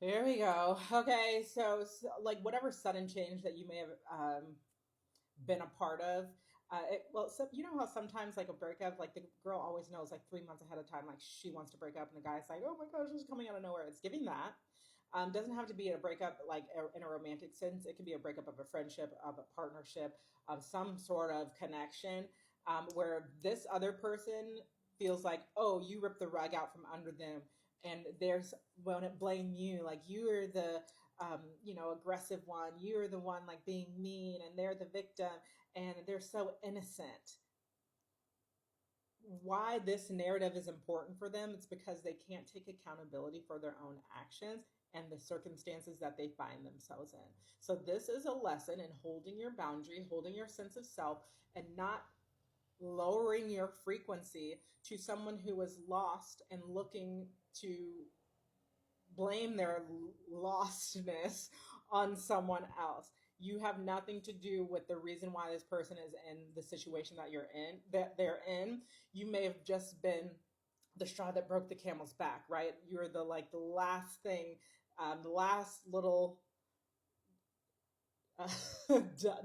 There we go. Okay, like whatever sudden change that you may have been a part of. Well, so you know how sometimes like a breakup, like the girl always knows like 3 months ahead of time, like she wants to break up, and the guy's like, "Oh my gosh, this is coming out of nowhere." It's giving that. Doesn't have to be a breakup like in a romantic sense. It can be a breakup of a friendship, of a partnership, of some sort of connection, where this other person feels like, "Oh, you ripped the rug out from under them." And there's won't it blame you, like you're the aggressive one. You're the one like being mean, and they're the victim, and they're so innocent. Why this narrative is important for them? It's because they can't take accountability for their own actions and the circumstances that they find themselves in. So, this is a lesson in holding your boundary, holding your sense of self, and not lowering your frequency to someone who is lost and looking to blame their lostness on someone else. You have nothing to do with the reason why this person is in the situation that they're in. You may have just been the straw that broke the camel's back, right? You're the last thing, the last little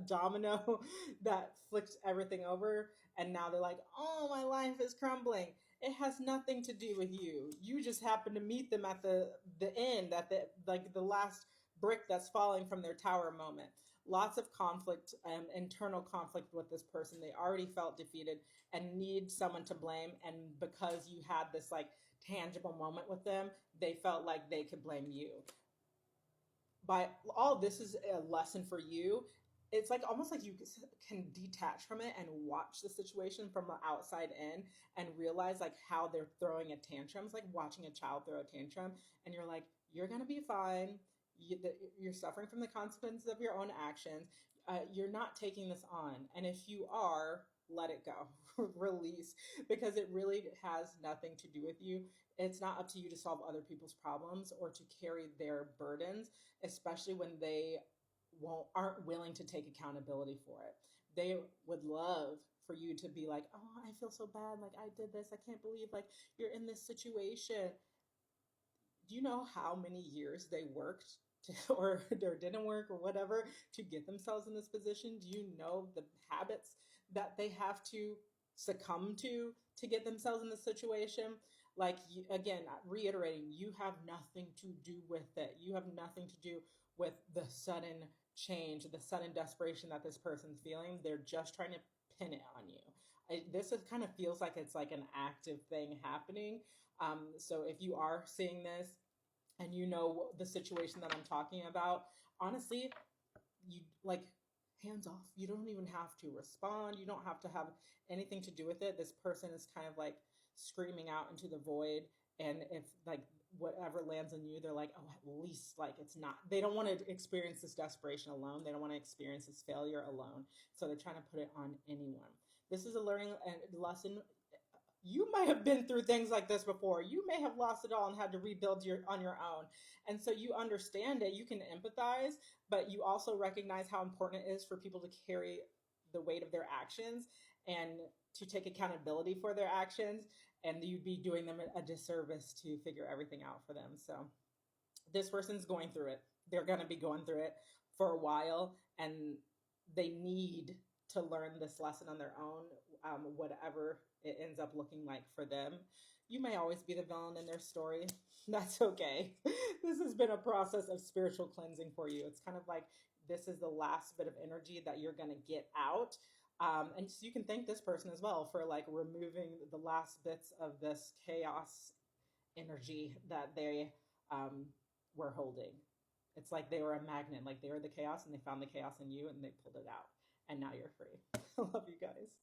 domino that flipped everything over, and now they're like, "Oh, my life is crumbling." It has nothing to do with you. You just happen to meet them at the end, at the last brick that's falling from their tower moment. Lots of conflict, internal conflict with this person. They already felt defeated and need someone to blame, and because you had this like tangible moment with them, they felt like they could blame you. By all this is a lesson for you. It's like almost like you can detach from it and watch the situation from the outside in and realize like how they're throwing a tantrum. It's like watching a child throw a tantrum, and you're like, you're gonna be fine. You're suffering from the consequences of your own actions. You're not taking this on, and if you are, let it go. Release, because it really has nothing to do with you. It's not up to you to solve other people's problems or to carry their burdens, especially when they won't aren't willing to take accountability for it. They would love for you to be like, "Oh, I feel so bad, like I did this. I can't believe like you're in this situation." Do you know how many years they worked to, or didn't work or whatever to get themselves in this position? Do you know the habits that they have to succumb to get themselves in this situation? Like, again, reiterating, you have nothing to do with it. You have nothing to do with the sudden change, the sudden desperation that this person's feeling. They're just trying to pin it on you. This is, kind of feels like it's like an active thing happening. So if you are seeing this and you know the situation that I'm talking about, honestly, you like, hands off. You don't even have to respond. You don't have to have anything to do with it. This person is kind of like screaming out into the void. And if like whatever lands on you, they're like, "Oh, at least like it's not," they don't want to experience this desperation alone. They don't want to experience this failure alone. So they're trying to put it on anyone. This is a learning lesson. You might have been through things like this before. You may have lost it all and had to rebuild on your own. And so you understand it, you can empathize, but you also recognize how important it is for people to carry the weight of their actions and to take accountability for their actions, and you'd be doing them a disservice to figure everything out for them. So this person's going through it. They're going to be going through it for a while, and they need to learn this lesson on their own, whatever it ends up looking like for them. You may always be the villain in their story. That's okay. This has been a process of spiritual cleansing for you. It's kind of like this is the last bit of energy that you're going to get out. And so you can thank this person as well for like removing the last bits of this chaos energy that they were holding. It's like they were a magnet, like they were the chaos and they found the chaos in you and they pulled it out. And now you're free. I love you guys.